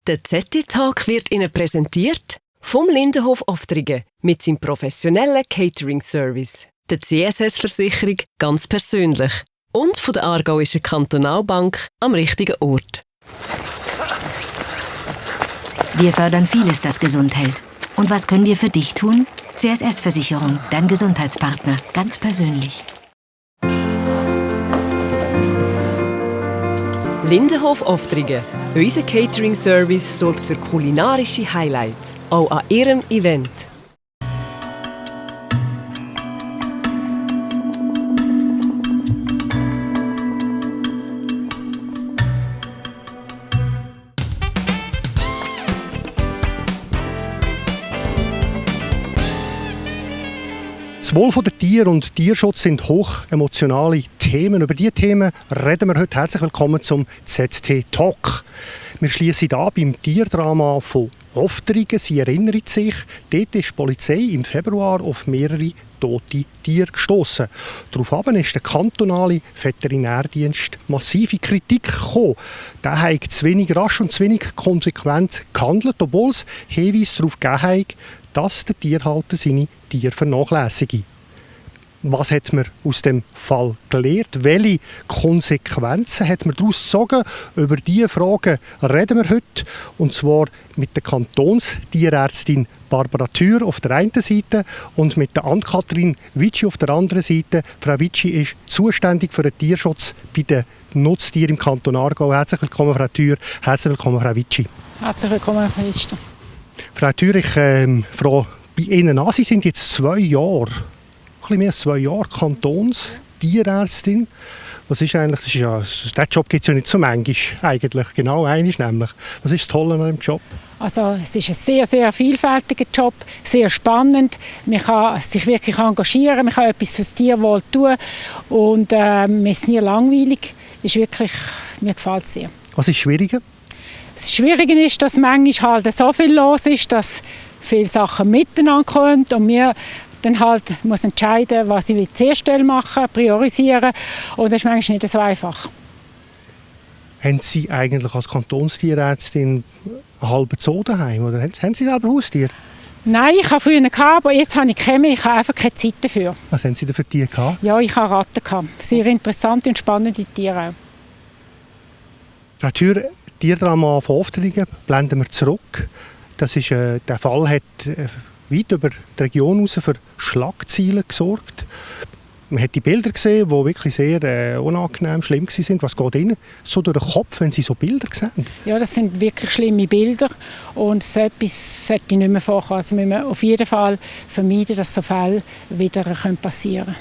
Der ZT-Talk wird Ihnen präsentiert vom Lindenhof Oftringen mit seinem professionellen Catering-Service, der CSS-Versicherung ganz persönlich und von der Aargauischen Kantonalbank am richtigen Ort. Wir fördern vieles, das gesund hält. Und was können wir für dich tun? CSS-Versicherung, dein Gesundheitspartner, ganz persönlich. Lindenhof Oftringen. Unser Catering-Service sorgt für kulinarische Highlights, auch an Ihrem Event. Das Wohl der Tiere und Tierschutz sind hochemotionale Themen. Über diese Themen reden wir heute. Herzlich willkommen zum ZT-Talk. Wir schließen an beim Tierdrama von Oftringen. Sie erinnern sich, dort ist die Polizei im Februar auf mehrere tote Tiere gestossen. Daraufhin ist der kantonale Veterinärdienst massive Kritik gekommen. Der hat zu wenig rasch und zu wenig konsequent gehandelt, obwohl es Hinweise darauf gegeben hat, dass der Tierhalter seine Tiere vernachlässige. Was hat man aus dem Fall gelernt? Welche Konsequenzen hat man daraus gezogen? Über diese Fragen reden wir heute. Und zwar mit der Kantonstierärztin Barbara Thür auf der einen Seite und mit der Ann-Kathrin Witschi auf der anderen Seite. Frau Witschi ist zuständig für den Tierschutz bei den Nutztieren im Kanton Aargau. Herzlich willkommen, Frau Thür. Herzlich willkommen, Frau Witschi. Herzlich willkommen, Frau Witschi. Frau Thür, ich frage bei Ihnen an. Sie sind jetzt 2 Jahre, ein bisschen mehr als 2 Jahre Kantonstierärztin. Was ist eigentlich, diesen Job gibt es ja nicht so manchmal, eigentlich, genau einmal nämlich. Was ist das Tolle an dem Job? Also, es ist ein sehr, sehr vielfältiger Job, sehr spannend. Man kann sich wirklich engagieren, man kann etwas fürs Tierwohl tun und man ist nie langweilig. Ist wirklich, mir gefällt es sehr. Was ist schwieriger? Das Schwierige ist, dass manchmal halt so viel los ist, dass viele Sachen miteinander kommen und wir dann halt muss entscheiden, was ich zuerst machen, priorisieren, und das ist manchmal nicht so einfach. Haben Sie eigentlich als Kantonstierärztin einen halben Zoo daheim oder haben Sie selber Haustiere? Nein, ich habe früher gehabt, aber jetzt habe ich keine mehr. Ich habe einfach keine Zeit dafür. Was haben Sie denn für Tiere gehabt? Ja, ich habe Ratten gehabt. Sehr interessante und spannende Tiere auch. Frau Thür, Tierdrama von Oftringen blenden wir zurück. Das ist, der Fall hat weit über die Region hinaus für Schlagzeilen gesorgt. Man hat die Bilder gesehen, die wirklich sehr unangenehm, schlimm waren. Was geht Ihnen so durch den Kopf, wenn Sie so Bilder sehen? Ja, das sind wirklich schlimme Bilder und so etwas sollte nicht mehr vorkommen. Also müssen wir auf jeden Fall vermeiden, dass so Fälle wieder passieren können.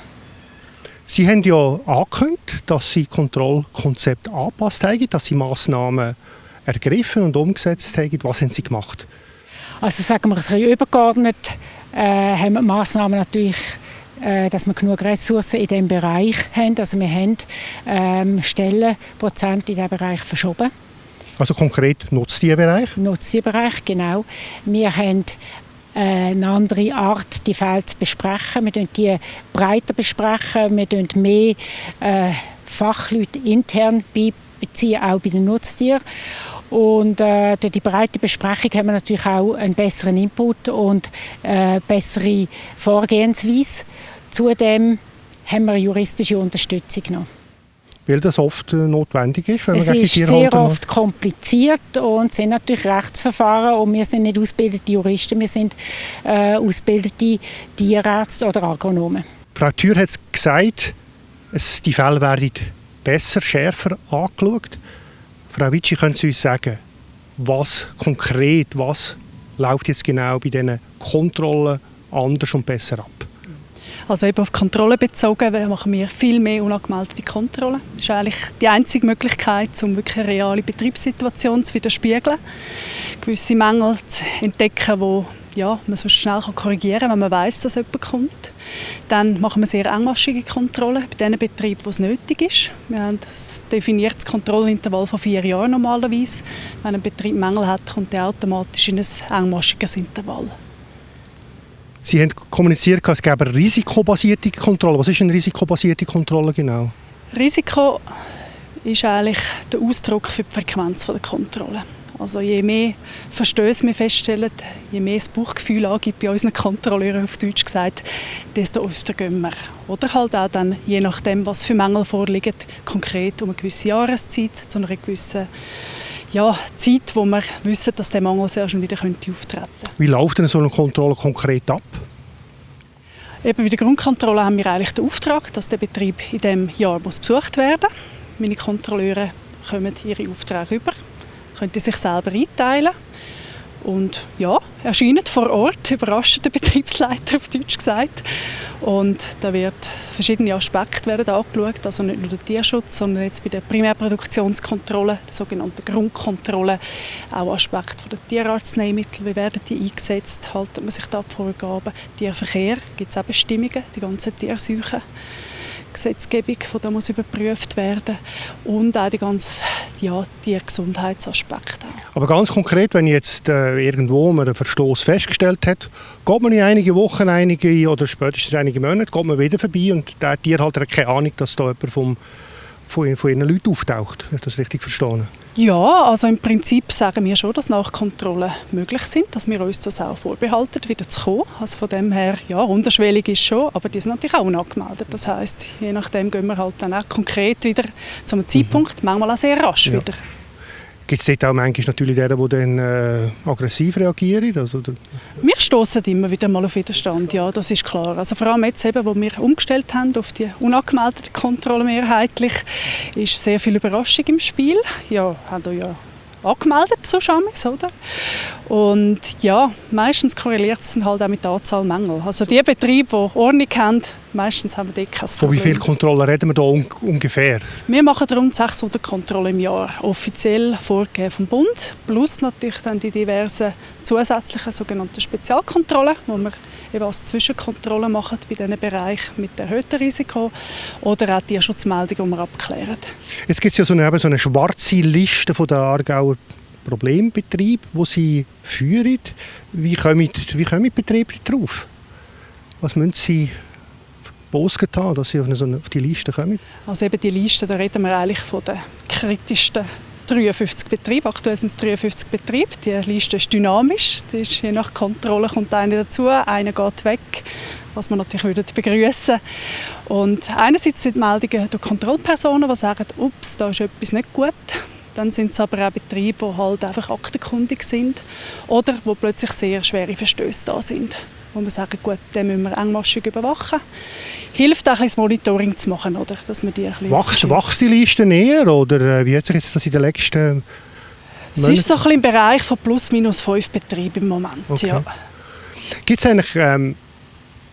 Sie haben ja angekündigt, dass Sie Kontrollkonzept angepasst haben, dass Sie Massnahmen ergriffen und umgesetzt haben. Was haben Sie gemacht? Also sagen wir ein bisschen übergeordnet, haben wir Massnahmen natürlich, dass wir genug Ressourcen in diesem Bereich haben. Also wir haben Stellenprozent in diesem Bereich verschoben. Also konkret Nutztierbereich? Nutztierbereich, genau. Wir haben eine andere Art, die Fälle zu besprechen. Wir besprechen die breiter besprechen. Wir beziehen mehr Fachleute intern beiziehen, auch bei den Nutztieren. Und durch die breite Besprechung haben wir natürlich auch einen besseren Input und bessere Vorgehensweise. Zudem haben wir juristische Unterstützung noch. Weil das oft notwendig ist, wenn man es ist sehr oft kompliziert und es sind natürlich Rechtsverfahren und wir sind nicht ausgebildete Juristen, wir sind ausgebildete Tierärzte oder Agronomen. Frau Thür hat gesagt, die Fälle werden besser, schärfer angeschaut. Frau Witschi, können Sie uns sagen, was konkret, was läuft jetzt genau bei diesen Kontrollen anders und besser ab? Also eben auf Kontrollen bezogen machen wir viel mehr unangemeldete Kontrollen. Das ist eigentlich die einzige Möglichkeit, um wirklich eine reale Betriebssituation zu widerspiegeln. Gewisse Mängel zu entdecken, die man so schnell korrigieren kann, wenn man weiss, dass jemand kommt. Dann machen wir sehr engmaschige Kontrollen bei den Betrieben, wo es nötig ist. Wir haben ein definiertes Kontrollintervall von 4 Jahren normalerweise. Wenn ein Betrieb Mängel hat, kommt er automatisch in ein engmaschiges Intervall. Sie haben kommuniziert, es gäbe eine risikobasierte Kontrolle. Was ist eine risikobasierte Kontrolle genau? Risiko ist eigentlich der Ausdruck für die Frequenz der Kontrolle. Also je mehr Verstöße wir feststellen, je mehr das Bauchgefühl angibt bei unseren Kontrolleuren, auf Deutsch gesagt, desto öfter gehen wir. Oder halt auch dann, je nachdem, was für Mängel vorliegen, konkret um eine gewisse Jahreszeit, zu einer gewissen Zeit, wo wir wissen, dass der Mangel sehr schnell wieder auftreten könnte. Wie läuft denn so eine Kontrolle konkret ab? Eben bei der Grundkontrolle haben wir eigentlich den Auftrag, dass der Betrieb in diesem Jahr besucht werden muss. Meine Kontrolleure kommen ihre Aufträge über, können sich selber einteilen und erscheinen vor Ort, überraschen den Betriebsleiter, auf Deutsch gesagt. Und da werden verschiedene Aspekte angeschaut, also nicht nur der Tierschutz, sondern jetzt bei der Primärproduktionskontrolle, der sogenannten Grundkontrolle, auch Aspekte der Tierarzneimittel, wie werden die eingesetzt, haltet man sich da an Vorgaben, Tierverkehr, gibt es auch Bestimmungen, die ganzen Tierseuchen. Gesetzgebung, die da muss überprüft werden und auch die ganzen Tiergesundheitsaspekte. Aber ganz konkret, wenn jetzt irgendwo man einen Verstoß festgestellt hat, geht man in einige Wochen, oder spätestens einige Monate, geht man wieder vorbei und der Tierhalter hat keine Ahnung, dass da jemand von ihren Leuten auftaucht. Habe ich das richtig verstanden? Ja, also im Prinzip sagen wir schon, dass Nachkontrollen möglich sind, dass wir uns das auch vorbehalten, wieder zu kommen. Also von dem her, unterschwellig ist schon, aber die sind natürlich auch unangemeldet. Das heisst, je nachdem gehen wir halt dann auch konkret wieder zum Zeitpunkt, manchmal auch sehr rasch wieder. Gibt es dort auch manchmal natürlich die dann aggressiv reagieren? Wir stoßen immer wieder mal auf Widerstand, ja, das ist klar. Also vor allem jetzt eben, wo wir umgestellt haben auf die unangemeldete Kontrolle mehrheitlich, ist sehr viel Überraschung im Spiel. Ja, haben wir ja angemeldet, so Schamis, oder? Und meistens korreliert es halt auch mit der Anzahl Mängel. Also die Betriebe, die Ordnung haben, meistens haben wir dort kein Problem. Von wie vielen Kontrollen reden wir da ungefähr? Wir machen rund 600 Kontrollen im Jahr, offiziell vorgegeben vom Bund, plus natürlich dann die diversen zusätzlichen sogenannten Spezialkontrollen, wo wir eben als Zwischenkontrollen machen bei diesen Bereichen mit erhöhtem Risiko oder auch Tierschutzmeldungen, die wir abklären. Jetzt gibt es ja so eine schwarze Liste von der Aargauer Problembetriebe, die Sie führen. Wie kommen die Betriebe drauf? Was müssen Sie Bosgen haben, dass Sie auf die Liste kommen? Also eben die Liste, da reden wir eigentlich von den kritischsten 53 Betriebe. Aktuell sind es 53 Betriebe. Die Liste ist dynamisch. Die ist, je nach Kontrolle kommt einer dazu, einer geht weg, was wir natürlich begrüßen. Und einerseits sind Meldungen durch Kontrollpersonen, die sagen, ups, da ist etwas nicht gut. Dann sind es aber auch Betriebe, die halt einfach aktenkundig sind oder wo plötzlich sehr schwere Verstöße da sind. Wo wir sagen, gut, den müssen wir engmaschig überwachen. Hilft auch ein bisschen das Monitoring zu machen, oder? Dass wir die ein bisschen wächst die Liste näher oder wie hat sich jetzt das in den letzten Monaten? Es ist so ein bisschen im Bereich von plus minus 5 Betrieben im Moment. Okay. Ja. Gibt es eigentlich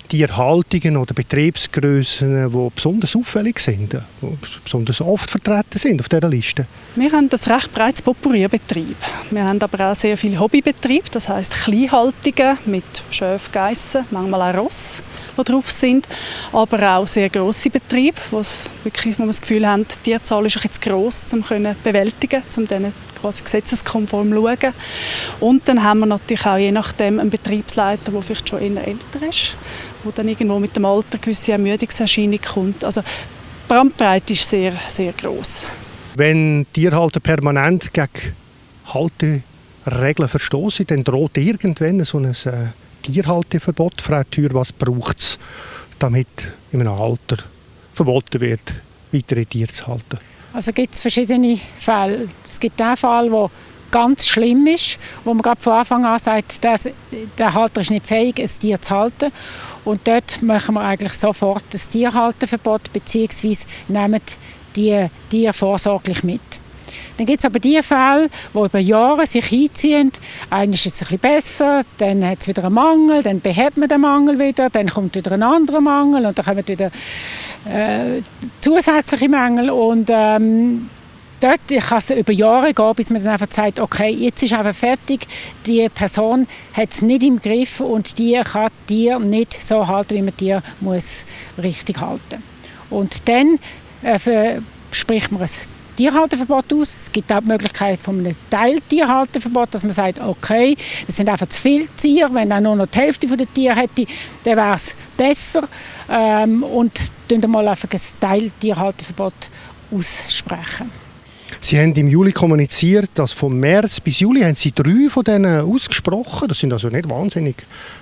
Tierhaltungen oder Betriebsgrössen, die besonders auffällig sind, die besonders oft vertreten sind auf dieser Liste? Wir haben ein recht breites Potpourri-Betrieb. Wir haben aber auch sehr viele Hobbybetriebe, das heisst Kleinhaltungen mit Schöfen, Geissen, manchmal auch Ross, die drauf sind, aber auch sehr grosse Betriebe, wo wir das Gefühl haben, die Tierzahl ist ein bisschen zu gross, um zu bewältigen, um denen quasi gesetzeskonform zu schauen. Und dann haben wir natürlich auch je nachdem einen Betriebsleiter, der vielleicht schon eher älter ist, wo dann irgendwo mit dem Alter gewisse Ermüdungserscheinung kommt. Also die Bandbreite ist sehr, sehr gross. Wenn Tierhalter permanent gegen Halteregeln verstoßen, dann droht irgendwann so ein Tierhalteverbot. Frau Thür, was braucht es, damit in einem Alter verboten wird, weitere Tiere zu halten? Also gibt es verschiedene Fälle. Es gibt den Fall, der ganz schlimm ist, wo man gerade von Anfang an sagt, der Halter ist nicht fähig, ein Tier zu halten. Und dort machen wir eigentlich sofort das Tierhalteverbot bzw. nehmen die Tiere vorsorglich mit. Dann gibt es aber die Fälle, die über Jahre sich hinziehen. Einer ist jetzt ein bisschen besser, dann hat es wieder einen Mangel, dann behebt man den Mangel wieder, dann kommt wieder ein anderer Mangel und dann kommen wieder zusätzliche Mängel. Und dort kann es über Jahre gehen, bis man dann einfach sagt, okay, jetzt ist einfach fertig, die Person hat es nicht im Griff und die kann Tier nicht so halten, wie man Tier muss richtig halten. Und dann spricht man ein Tierhalteverbot aus. Es gibt auch die Möglichkeit von einem Teiltierhalteverbot, dass man sagt, okay, das sind einfach zu viele Tiere, wenn er nur noch die Hälfte der Tiere hätte, dann wäre es besser. Und dann mal einfach ein Teiltierhalteverbot aussprechen. Sie haben im Juli kommuniziert, dass von März bis Juli haben Sie 3 von denen ausgesprochen. Das sind also nicht wahnsinnig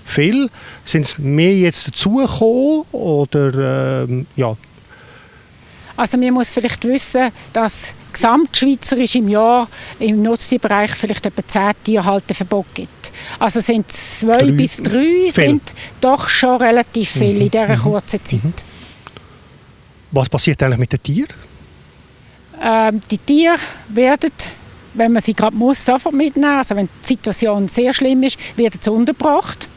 viele. Sind mehr jetzt dazugekommen oder ja? Also man muss vielleicht wissen, dass gesamtschweizerisch im Jahr im Nutztierbereich vielleicht etwa 10 Tierhalteverbote gibt. Also sind 2 bis 3 sind doch schon relativ viele in dieser kurzen Zeit. Was passiert eigentlich mit den Tieren? Die Tiere werden, wenn man sie gerade muss, sofort mitnehmen. Also wenn die Situation sehr schlimm ist, werden sie untergebracht,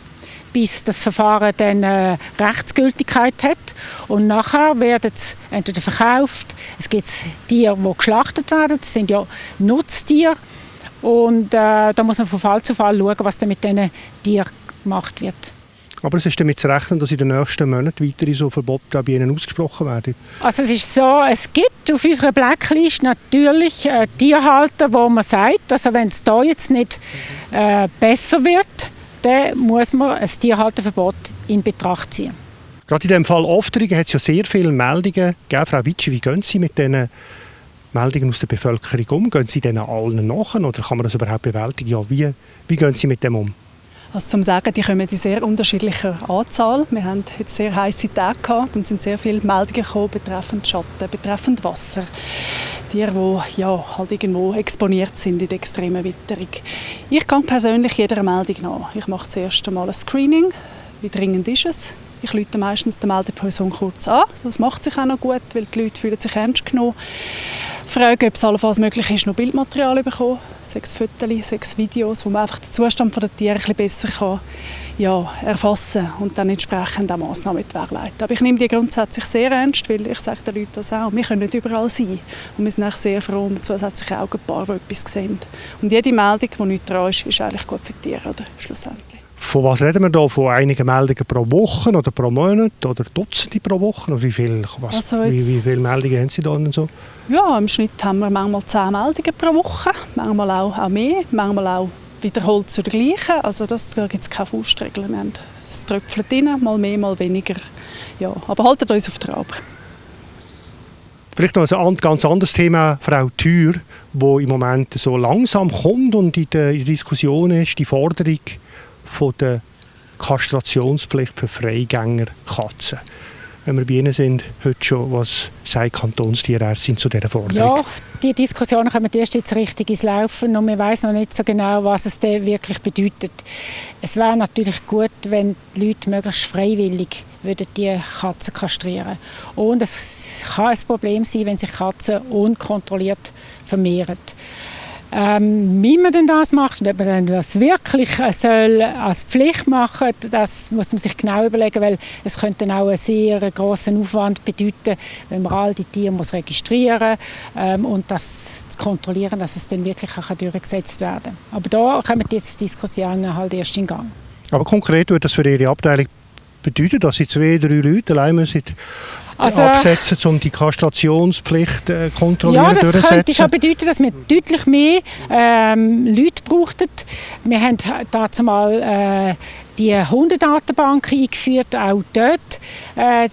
bis das Verfahren dann Rechtsgültigkeit hat. Und nachher werden sie entweder verkauft. Es gibt Tiere, die geschlachtet werden. Das sind ja Nutztiere. Und da muss man von Fall zu Fall schauen, was dann mit diesen Tieren gemacht wird. Aber es ist damit zu rechnen, dass in den nächsten Monaten weitere so Verbote bei Ihnen ausgesprochen werden? Also es ist so, es gibt auf unserer Blacklist natürlich Tierhalter, wo man sagt, also wenn es da jetzt nicht besser wird, dann muss man ein Tierhalterverbot in Betracht ziehen. Gerade in diesem Fall Ofterigen hat es ja sehr viele Meldungen gegeben. Frau Witschi, wie gehen Sie mit diesen Meldungen aus der Bevölkerung um? Gehen Sie denen allen nach oder kann man das überhaupt bewältigen? Ja, wie gehen Sie mit dem um? Also zum Sagen, die kommen in sehr unterschiedlicher Anzahl. Wir haben jetzt sehr heiße Tage gehabt. Dann sind sehr viele Meldungen gekommen betreffend Schatten, betreffend Wasser. Tiere, die ja, halt irgendwo exponiert sind in der extremen Witterung. Ich gehe persönlich jeder Meldung nach. Ich mache zuerst einmal ein Screening. Wie dringend ist es? Ich rufe meistens die Meldeperson kurz an. Das macht sich auch noch gut, weil die Leute fühlen sich ernst genommen. Fragen, ob es allenfalls möglich ist, noch Bildmaterial bekommen, 6 Fotos, 6 Videos, wo man einfach den Zustand der Tiere ein bisschen besser kann, erfassen und dann entsprechend auch Massnahmen gewährleiten. Aber ich nehme die grundsätzlich sehr ernst, weil ich sage den Leuten das auch, wir können nicht überall sein. Und wir sind auch sehr froh um zusätzliche Augenpaare, die etwas sehen. Und jede Meldung, die nicht dran ist, ist eigentlich gut für die Tiere, oder? Schlussendlich. Von was reden wir da? Von einigen Meldungen pro Woche oder pro Monat oder Dutzende pro Woche? Oder wie viele Meldungen haben Sie da denn so? Ja, im Schnitt haben wir manchmal 10 Meldungen pro Woche, manchmal auch mehr, manchmal auch wiederholt zu der gleichen. Also da gibt es keine Faustregel. Es tröpfelt rein, mal mehr, mal weniger. Ja, aber haltet uns auf der Arbeit. Vielleicht noch ein ganz anderes Thema, Frau Thür, wo im Moment so langsam kommt und in der Diskussion ist, die Forderung von der Kastrationspflicht für Freigänger Katzen. Wenn wir bei Ihnen sind, heute schon, was sagt Kantonstierärztin zu dieser Forderung? Ja, die Diskussionen kommen erst jetzt richtig ins Laufen und man weiß noch nicht so genau, was es denn wirklich bedeutet. Es wäre natürlich gut, wenn die Leute möglichst freiwillig würden die Katzen kastrieren. Und es kann ein Problem sein, wenn sich Katzen unkontrolliert vermehren. Wie man denn das macht und ob man das wirklich soll als Pflicht machen soll, das muss man sich genau überlegen, weil es könnte dann auch einen sehr grossen Aufwand bedeuten, wenn man all die Tiere registrieren muss und das zu kontrollieren, dass es dann wirklich auch durchgesetzt werden kann. Aber da kommen jetzt Diskussionen halt erst in Gang. Aber konkret würde das für Ihre Abteilung bedeuten, dass Sie 2-3 Leute allein müssen absetzen, um die Kastrationspflicht kontrollieren durchzusetzen? Ja, das könnte schon bedeuten, dass wir deutlich mehr Leute brauchten. Wir haben dazu mal die Hundedatenbank eingeführt, auch dort.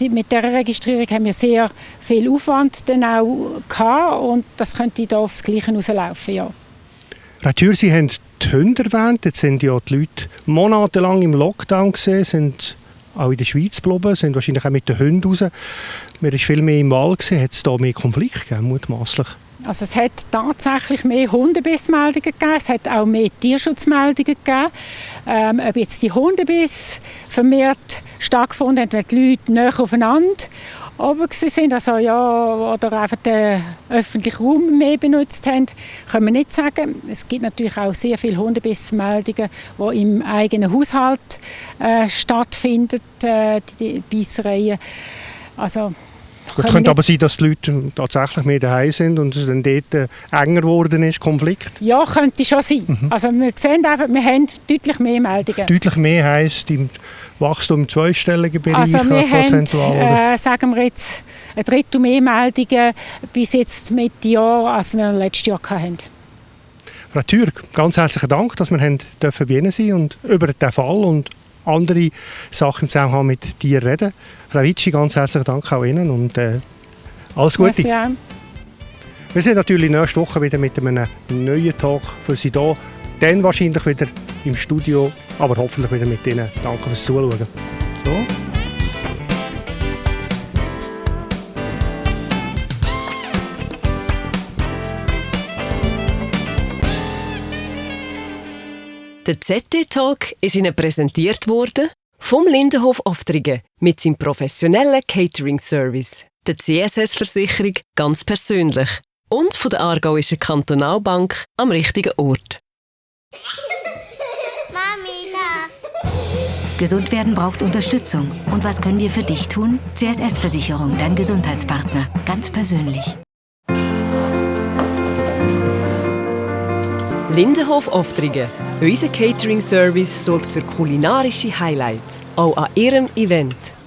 Mit dieser Registrierung haben wir sehr viel Aufwand dann auch gehabt und das könnte da aufs Gleiche rauslaufen, ja. Frau Thür, Sie haben die Hunde erwähnt. Jetzt sind ja die Leute monatelang im Lockdown gewesen, sind auch in der Schweiz geblieben, sind wahrscheinlich auch mit den Hunden raus. Man war viel mehr im Wald, hat es da mehr Konflikte gegeben, mutmaßlich? Also es hat tatsächlich mehr Hundebissmeldungen gegeben, es hat auch mehr Tierschutzmeldungen gegeben. Ob jetzt die Hundebisse vermehrt stattgefunden haben, wenn die Leute näher aufeinander oben waren, also ja, oder einfach den öffentlichen Raum mehr benutzt haben, können wir nicht sagen. Es gibt natürlich auch sehr viele Hundebissmeldungen, die im eigenen Haushalt stattfinden, die Bissereien. Also, es könnte aber sein, dass die Leute tatsächlich mehr daheim sind und es dann dort enger geworden ist, Konflikt? Ja, könnte schon sein. Also wir sehen einfach, wir haben deutlich mehr Meldungen. Deutlich mehr heisst im Wachstum im zweistelligen Bereich? Also wir haben, sagen wir jetzt, 1/3 mehr Meldungen bis jetzt Mitte Jahr, als wir letztes Jahr hatten. Frau Thür, ganz herzlichen Dank, dass wir bei Ihnen sein und über diesen Fall und andere Sachen im Zusammenhang mit dir reden. Frau Witschi, ganz herzlichen Dank auch Ihnen und alles Gute. Merci. Wir sind natürlich nächste Woche wieder mit einem neuen Talk für Sie da. Dann wahrscheinlich wieder im Studio, aber hoffentlich wieder mit Ihnen. Danke fürs Zuschauen. So. Der ZT-Talk ist Ihnen präsentiert worden vom Lindenhof Oftringen mit seinem professionellen Catering-Service, der CSS-Versicherung ganz persönlich und von der Aargauischen Kantonalbank am richtigen Ort. Mami, da. Gesund werden braucht Unterstützung. Und was können wir für dich tun? CSS-Versicherung, dein Gesundheitspartner. Ganz persönlich. Lindenhof Oftringen. Unser Catering-Service sorgt für kulinarische Highlights, auch an Ihrem Event.